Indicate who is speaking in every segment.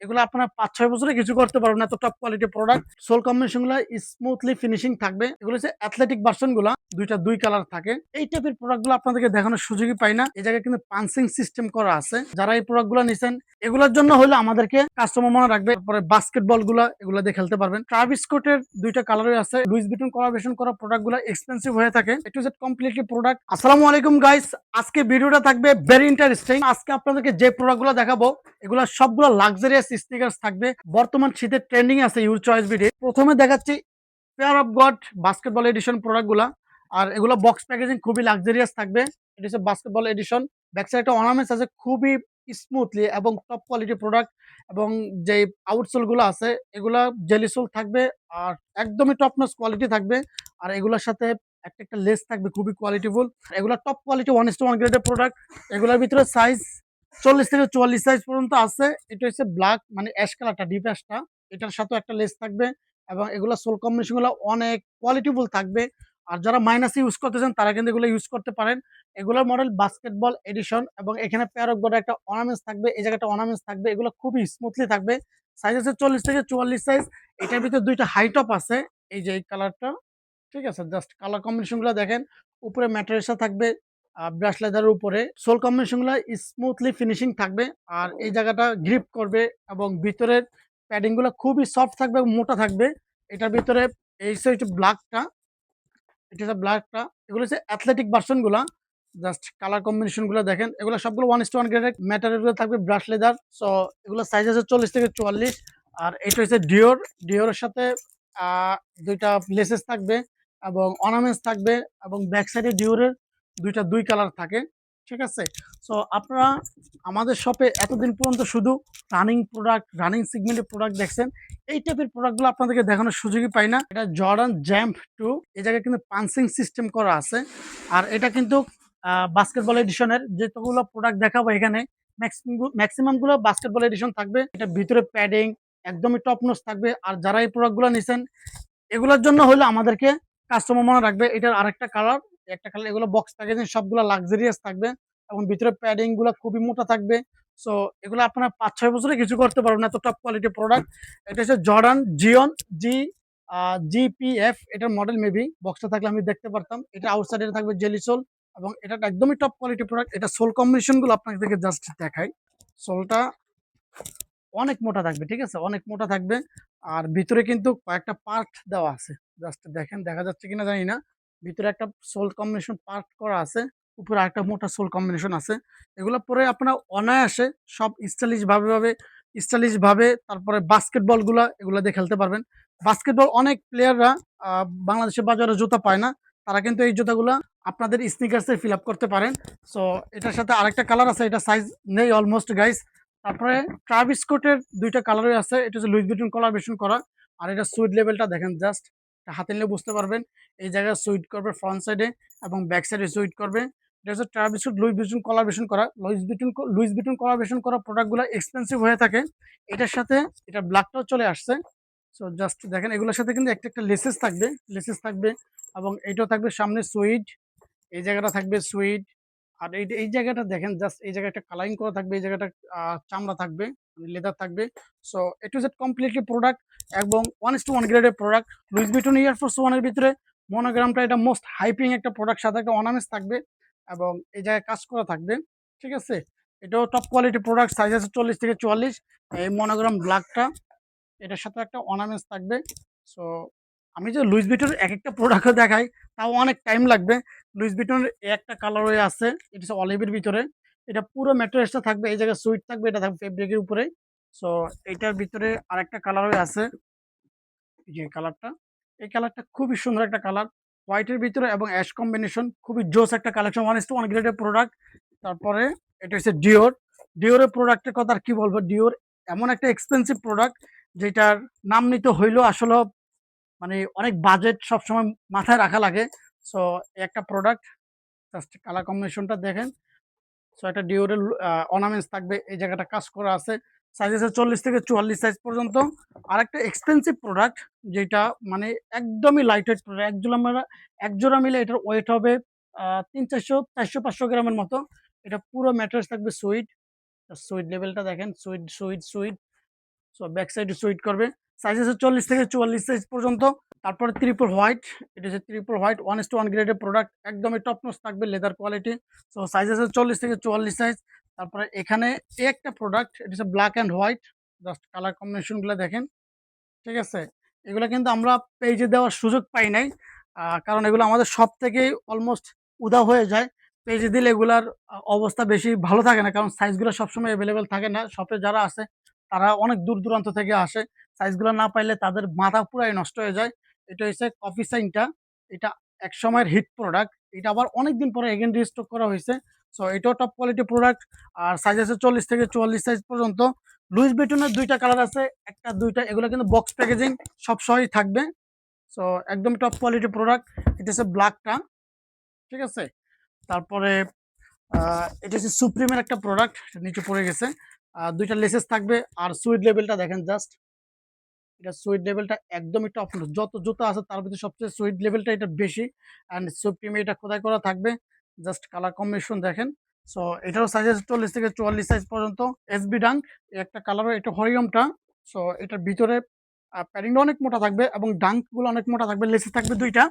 Speaker 1: এগুলো আপনার ৫-৬ বছরে কিছু করতে পারবেন না, এত top quality product. Sole combination গুলো স্মুথলি ফিনিশিং থাকবে। এগুলো হচ্ছে অ্যাথলেটিক ভার্সন গুলা, দুই কালার থাকে। এই টাইপের প্রোডাক্ট গুলো আপনাদেরকে দেখানোর সুযোগই পাই না। এই জায়গায় কিন্তু পাঞ্চিং সিস্টেম করা আছে। যারা এই প্রোডাক্ট গুলো নিছেন এগুলোর জন্য হলে আমাদেরকে কাস্টমার মনে রাখবে। তারপরে বাস্কেটবল গুলা এগুলো দিয়ে খেলতে পারবেন। ট্রাভিস স্কটের দুইটা কালারই আছে। লুইস ভিটন কোলাবোরেশন করা প্রোডাক্ট গুলো এক্সপেন্সিভ হয়ে থাকে। এ টু জেড কমপ্লিটলি প্রোডাক্ট। আসসালামু আলাইকুম গাইস, আজকে ভিডিওটা থাকবে ভেরি ইন্টারেস্টিং। আজকে আপনাদেরকে যে প্রোডাক্ট গুলো দেখাবো এগুলো সবগুলো লাক্সারিয়াস স্নিকার্স থাকবে। বর্তমান শীতের ট্রেন্ডিং আছে ইউর চয়েস ভিডিও। প্রথমে দেখাচ্ছি Fear of God basketball edition product গুলা। আর এগুলো বক্স প্যাকেজিং খুবই লাক্সারিয়াস থাকবে। এটা হচ্ছে বাস্কেটবল এডিশন। ব্যাক সাইডে একটা অর্নামেন্টস আছে খুবই স্মুথলি এবং টপ কোয়ালিটি প্রোডাক্ট। এবং যে আউটসোল গুলো আছে এগুলা জেলি সোল থাকবে। আর একদমই টপ নচ কোয়ালিটি থাকবে। আর এগুলোর সাথে একটা লেস থাকবে খুবই কোয়ালিটিফুল। এগুলা টপ কোয়ালিটি 1:1 গ্রেডের প্রোডাক্ট। এগুলোর ভিতরে সাইজ 40 থেকে 44 সাইজ পর্যন্ত আছে। এটা হচ্ছে ব্ল্যাক মানে অ্যাশ কালারটা, ডিপ অ্যাশটা। এটার সাথেও একটা লেস থাকবে। এবং এগুলো সোল কম্বিনেশন গুলো অনেক কোয়ালিটিফুল থাকবে। আর যারা মাইনাসে ইউজ করতেছেন তারা কিন্তু এগুলো ইউজ করতে পারেন। এগুলোর মডেল বাস্কেটবল এডিশন এবং এখানে পেয়ার অফ গডের একটা অর্নামেন্টস থাকবে। এই জায়গাটা অর্নামেন্টস থাকবে। এগুলো খুবই স্মুথলি থাকবে। সাইজ আছে 40 থেকে 44 সাইজ। এটার ভিতরে দুইটা হাই টপ আছে। এই যে এই কালারটা, ঠিক আছে, জাস্ট কালার কম্বিনেশন গুলো দেখেন। উপরে ম্যাটেরিয়ালসটা থাকবে ব্রাশ লেদারের উপরে। সোল কম্বিনেশন গুলো স্মুথলি ফিনিশিং থাকবে। আর এই জায়গাটা গ্রিপ করবে এবং ভিতরের প্যাডিং গুলো খুবই সফট থাকবে এবং মোটা থাকবে। এটার ভিতরে এই হচ্ছে ব্ল্যাকটা, এটা হচ্ছে ব্ল্যাকটা। এগুলো হচ্ছে অ্যাথলেটিক ভার্সন গুলা। জাস্ট কালার কম্বিনেশন গুলো দেখেন। এগুলো সবগুলো 1:1 গ্রেডের ম্যাটেরিয়াল থাকবে, ব্রাশ লেদার। সো এগুলো সাইজ আছে 40 থেকে 44। আর এটা হচ্ছে ডিওরের সাথে আহ দুইটা লেসেস থাকবে এবং অর্নামেন্টস থাকবে। এবং ব্যাক সাইডে ডিওরের দুই কালার থাকে, ঠিক আছে। সো আপনারা আমাদের শপে এতদিন পর্যন্ত শুধু রানিং সেগমেন্টের প্রোডাক্ট দেখছেন। এই টাইপের প্রোডাক্টগুলো আপনাদেরকে দেখানোর সুযোগই পাই না। এটা জর্ডান জ্যাম্প 2। এই জায়গায় কিন্তু পাঞ্চিং সিস্টেম করা আছে। আর এটা কিন্তু বাস্কেটবল এডিশনের যেগুলো প্রোডাক্ট দেখাবো এখানে ম্যাক্সিমাম গুলো বাস্কেটবল এডিশন থাকবে। এটা ভিতরে প্যাডিং একদমই টপ নচ থাকবে। আর যারা এই প্রোডাক্টগুলো নিছেন এগুলোর জন্য হলে আমাদেরকে কাস্টমার মনে রাখবে। এটার আরেকটা কালার, একটা কালার। এগুলো বক্স প্যাকেজিং সবগুলো লাক্সারিয়াস থাকবে এবং ভিতরে প্যাডিং গুলো খুবই মোটা থাকবে। সো এগুলো আপনার ৫-৬ বছরে কিছু করতে পারবেন না, এত টপ কোয়ালিটি প্রোডাক্ট। এটা হচ্ছে জর্ডান জিওন জি জিপিএফ। এটার মডেল মেবি বক্সটা থাকলে আমি দেখতে পারতাম। এটা আউটসাইডে থাকবে জেলি সোল এবং এটা একদমই টপ কোয়ালিটি প্রোডাক্ট। এটা সোল কম্বিনেশন গুলো আপনাদেরকে জাস্ট দেখাই। সোলটা অনেক মোটা থাকবে, ঠিক আছে, অনেক মোটা থাকবে। আর ভিতরে কিন্তু কয়েকটা পার্ট দেওয়া আছে। জাস্ট দেখেন, দেখা যাচ্ছে কিনা জানি না। ভিতরে একটা সোল কম্বিনেশন পার্ট করা আছে, উপরে আরেকটা মোটা সোল কম্বিনেশন আছে। এগুলো পরে আপনারা অনায়াসে সব স্টাইলিশ ভাবে তারপরে বাস্কেটবল গুলা এগুলা দিয়ে খেলতে পারবেন। বাস্কেটবল অনেক প্লেয়াররা বাংলাদেশের বাজারে জুতা পায় না, তারা কিন্তু এই জুতাগুলা আপনাদের স্নিকার্সে ফিল আপ করতে পারেন। সো এটার সাথে আরেকটা কালার আছে, এটা সাইজ নেই অলমোস্ট গাইস। তারপরে ট্রাভিস স্কটের দুইটা কালারই আছে। এটা হচ্ছে লুইস ভিটন কোলাবোরেশন করা। আর এটা সুইট লেভেলটা দেখেন, জাস্ট হাতে নিলে বুঝতে পারবেন। এই জায়গায় সুইট করবে ফ্রন্ট সাইডে এবং ব্যাক সাইডে সুইট করবে। এটা হচ্ছে Travis Scott Louis Vuitton collaboration করা। লুইস ভিটন কোলাবোরেশন করা প্রোডাক্টগুলো এক্সপেন্সিভ হয়ে থাকে। এটার সাথে এটা ব্ল্যাকটাও চলে আসছে। সো জাস্ট দেখেন, এগুলোর সাথে কিন্তু একটা লেসেস থাকবে এবং এইটাও থাকবে সামনে সুইট। এই জায়গাটা থাকবে সুইট। আর এই জায়গাটা দেখেন, জাস্ট এই জায়গাটা কালারিং করা থাকবে। এই জায়গাটা চামড়া থাকবে, মানে লেদার থাকবে। So A to Z completely product এবং 1:1 গ্রেডের প্রোডাক্ট। লুইস ভিটন এয়ার ফোর্স 1 এর ভিতরে মনোগ্রামটা এটা মোস্ট হাইপিং একটা প্রোডাক্ট, সাথে একটা অর্নামেন্টস থাকবে এবং এই জায়গায় কাজ করা থাকবে, ঠিক আছে। এটাও টপ কোয়ালিটি প্রোডাক্ট। সাইজ আছে 40 থেকে 44। এই মনোগ্রাম ব্ল্যাকটা, এটার সাথে একটা অর্নামেন্টস থাকবে। সো আমি যে লুইস ভিটনের একেকটা প্রোডাক্টও দেখাই তাও অনেক টাইম লাগবে। লুইস ভিটনের একটা কালারওয়ে আছে, এটা হচ্ছে অলিভের ভিতরে। এটা পুরো ম্যাটেরিয়ালসটা থাকবে। এই জায়গায় সুইট থাকবে, এটা থাকবে ফেব্রিকের উপরে। সো এটার ভিতরে আরেকটা কালারওয়ে আছে, এই যে কালারটা। এই কালারটা খুবই সুন্দর একটা কালার, হোয়াইটের ভিতরে এবং অ্যাশ কম্বিনেশন। খুবই জোস একটা কালেকশন, 1:1 গ্রেডের প্রোডাক্ট। তারপরে এটা হচ্ছে ডিওরের প্রোডাক্টের কথা আর কি বলবো। ডিওর এমন একটা এক্সপেন্সিভ প্রোডাক্ট যেটার নাম নিতে হইলেও আসলে মানে অনেক বাজেট সবসময় মাথায় রাখা লাগে। সো একটা প্রোডাক্ট, জাস্ট কালার কম্বিনেশনটা দেখেন। সো একটা ডিওরের অর্নামেন্টস থাকবে। এই জায়গাটা কাজ করা আছে। সাইজ আছে 40 থেকে 44 সাইজ পর্যন্ত। আরেকটা এক্সপেন্সিভ প্রোডাক্ট যেটা মানে একদমই লাইট ওয়েট প্রোডাক্ট। এক জোড়া মিলে এটার ওয়েট হবে 300, 400, 500 গ্রামের মতো। এটা পুরো ম্যাটেরিয়ালস থাকবে সুইট লেভেলটা দেখেন, সুইট। সো ব্যাক সাইডে সুইট করবে। সাইজ আছে 40 থেকে 44 সাইজ পর্যন্ত। তারপরে ট্রিপল হোয়াইট, এটা হচ্ছে ট্রিপল হোয়াইট 1:1 গ্রেডের প্রোডাক্ট, একদমই টপ নচ থাকবে, লেদার কোয়ালিটি। সো সাইজ আছে 40 থেকে 44 সাইজ। তারপরে এখানে এই একটা প্রোডাক্ট, এটা হচ্ছে black and white, just colour কম্বিনেশনগুলো দেখেন, ঠিক আছে? এগুলা কিন্তু আমরা পেজে দেওয়ার সুযোগ পাই নাই। কারণ এগুলো আমাদের শপ থেকেই অলমোস্ট উধাও হয়ে যায়। পেজে দিলে এগুলার অবস্থা বেশি ভালো থাকে না। কারণ সাইজগুলো সবসময় এভেইলেবল থাকে না। শপে যারা আছে তারা অনেক দূর-দূরান্ত থেকে আসে। সাইজগুলো না পাইলে তাদের মাথা পুরাই নষ্ট হয়ে যায়। এটা হচ্ছে কফি সাইনটা। এটা একসময়ের হিট প্রোডাক্ট। এটা আবার অনেকদিন পরে এগেইন রিস্টক করা হইছে। সো এটাও টপ কোয়ালিটি প্রোডাক্ট। আর সাইজ আছে 40 থেকে 44 সাইজ পর্যন্ত। লুইস ভিটনের ২ টা কালার আছে। ১ টা ২ টা, এগুলো কিন্তু বক্স প্যাকেজিং সব সহই থাকবে। সো একদম টপ কোয়ালিটি প্রোডাক্ট। এটা হচ্ছে ব্ল্যাকটা, ঠিক আছে? তারপরে এটা হচ্ছে সুপ্রিমের একটা প্রোডাক্ট, নিচে পড়ে গেছে। ২ টা লেসেস থাকবে। আর সুইট লেভেলটা দেখেন জাস্ট। এটা সুইট লেভেলটা একদমই টপ নচ। যত জুতা আছে তার ভিতরে সবচেয়ে সুইট লেভেলটা এটা বেশি। অ্যান্ড সুপ্রিমে এটা খোদাই করা থাকবে। জাস্ট কালার কম্বিনেশন দেখেন। সো এটারও সাইজ আছে 40 থেকে 44 সাইজ পর্যন্ত। এসবি ডাঙ্ক একটা কালারও, এটা হরিয়মটা। সো এটার ভিতরে প্যাডিংটা অনেক মোটা থাকবে এবং ডাঙ্কগুলো অনেক মোটা থাকবে। লেসেস থাকবে ২ টা।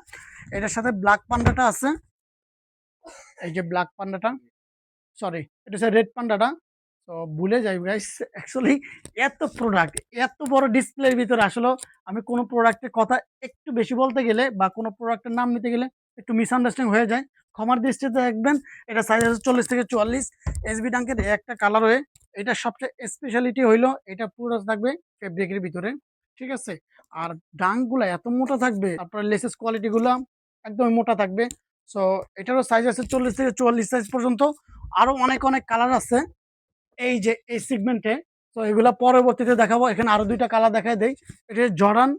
Speaker 1: এটার সাথে ব্ল্যাক পান্ডাটা আছে। এই যে ব্ল্যাক পান্ডাটা, সরি, এটা হচ্ছে রেড পান্ডাটা। তো ভুলে যাই গাইস, অ্যাকচুয়ালি এত প্রোডাক্ট, এত বড় ডিসপ্লের ভিতরে আসলেও আমি কোনো প্রোডাক্টের কথা একটু বেশি বলতে গেলে বা কোনো প্রোডাক্টের নাম নিতে গেলে একটু মিসআন্ডারস্ট্যান্ডিং হয়ে যায়। ক্ষমার দৃষ্টিতে দেখবেন। এটা সাইজ আছে 40 থেকে 44। এসবি ডাঙ্কের একটা কালার হয়ে, এটার সবচেয়ে স্পেশালিটি হইলো এটা পুরো থাকবে ফেব্রিকের ভিতরে, ঠিক আছে? আর ডাঙ্কগুলা এত মোটা থাকবে, তারপরে লেসেস কোয়ালিটিগুলা একদমই মোটা থাকবে। সো এটারও সাইজ আছে 40 থেকে 44 সাইজ পর্যন্ত। আরো অনেক, অনেক কালার আছে এই যে এই সেগমেন্টে। তো এগুলা পরবর্তীতে দেখাবো। এখানে আরো ২ টা কালার দেখায় দেই। এটা জর্ডান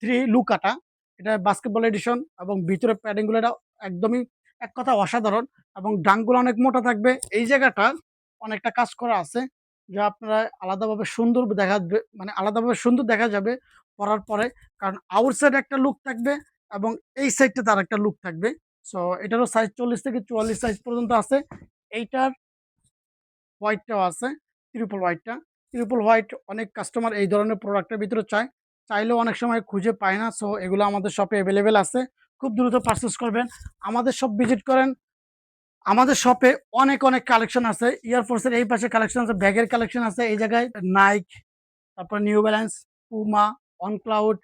Speaker 1: 3 লুকাটা। এটা বাস্কেটবল এডিশন এবং ভিতরে প্যাডিং গুলো এটা একদমই এক কথা অসাধারণ। এবং ডাঙ্ক গুলো অনেক মোটা থাকবে। এই জায়গাটা অনেকটা কাজ করা আছে, যা আপনারা আলাদাভাবে সুন্দর মানে আলাদাভাবে সুন্দর দেখা যাবে পরার পরে। কারণ আউটসাইড একটা লুক থাকবে এবং এই সাইডটা তার একটা লুক থাকবে। সো এটারও সাইজ 40 থেকে 44 সাইজ পর্যন্ত আছে। এইটার হোয়াইটটাও আছে, ট্রিপল হোয়াইটটা। ট্রিপল হোয়াইট অনেক কাস্টমার এই ধরনের প্রোডাক্টের ভিতরে চায়। চাইলেও অনেক সময় খুঁজে পায় না। সো এগুলো আমাদের শপে এভেইলেবল আছে। খুব দ্রুত পারচেজ করবেন। আমাদের শপ ভিজিট করেন। আমাদের শপে অনেক, অনেক কালেকশন আছে। এয়ারফোর্সের এই পাশে কালেকশন আছে, ব্যাগের কালেকশন আছে। এই জায়গায় নাইক, তারপর নিউ ব্যালেন্স, পুমা, অনক্লাউড,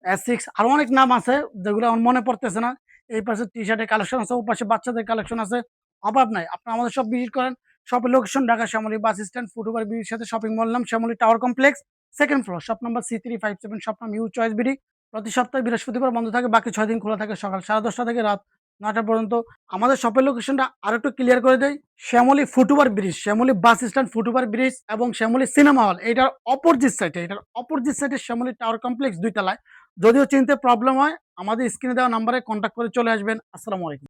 Speaker 1: অ্যাসিক্স আরো অনেক নাম আছে যেগুলো আমার মনে পড়তেছে না। এই পাশে টি-শার্টের কালেকশন আছে, ওপাশে বাচ্চাদের কালেকশন আছে। অভাব নাই। আপনারা আমাদের শপ ভিজিট করেন। শপের location Dhaka Shyamoli bus stand, footover ব্রিজের সাথে শপিং মল নাম Shyamoli tower complex, 2nd floor, shop number C357, shop নাম ইউ চয়েস বিডি। প্রতি সপ্তাহে বৃহস্পতিবার বন্ধ থাকে, বাকি ৬ দিন খোলা থাকে সকাল 10:30 থেকে রাত 9টা পর্যন্ত। আমাদের শপের লোকেশনটা আরেকটু ক্লিয়ার করে দেই। Shyamoli footover bridge, Shyamoli bus stand, footover bridge এবং শ্যামলী সিনেমা হল, এটার অপোজিট সাইডে শ্যামলী টাওয়ার কমপ্লেক্স 2 তলায়। যদিও চিনতে প্রবলেম হয়, আমাদের স্ক্রিনে দেওয়া নাম্বারে কন্ট্যাক্ট করে চলে আসবেন। আসসালামু আলাইকুম।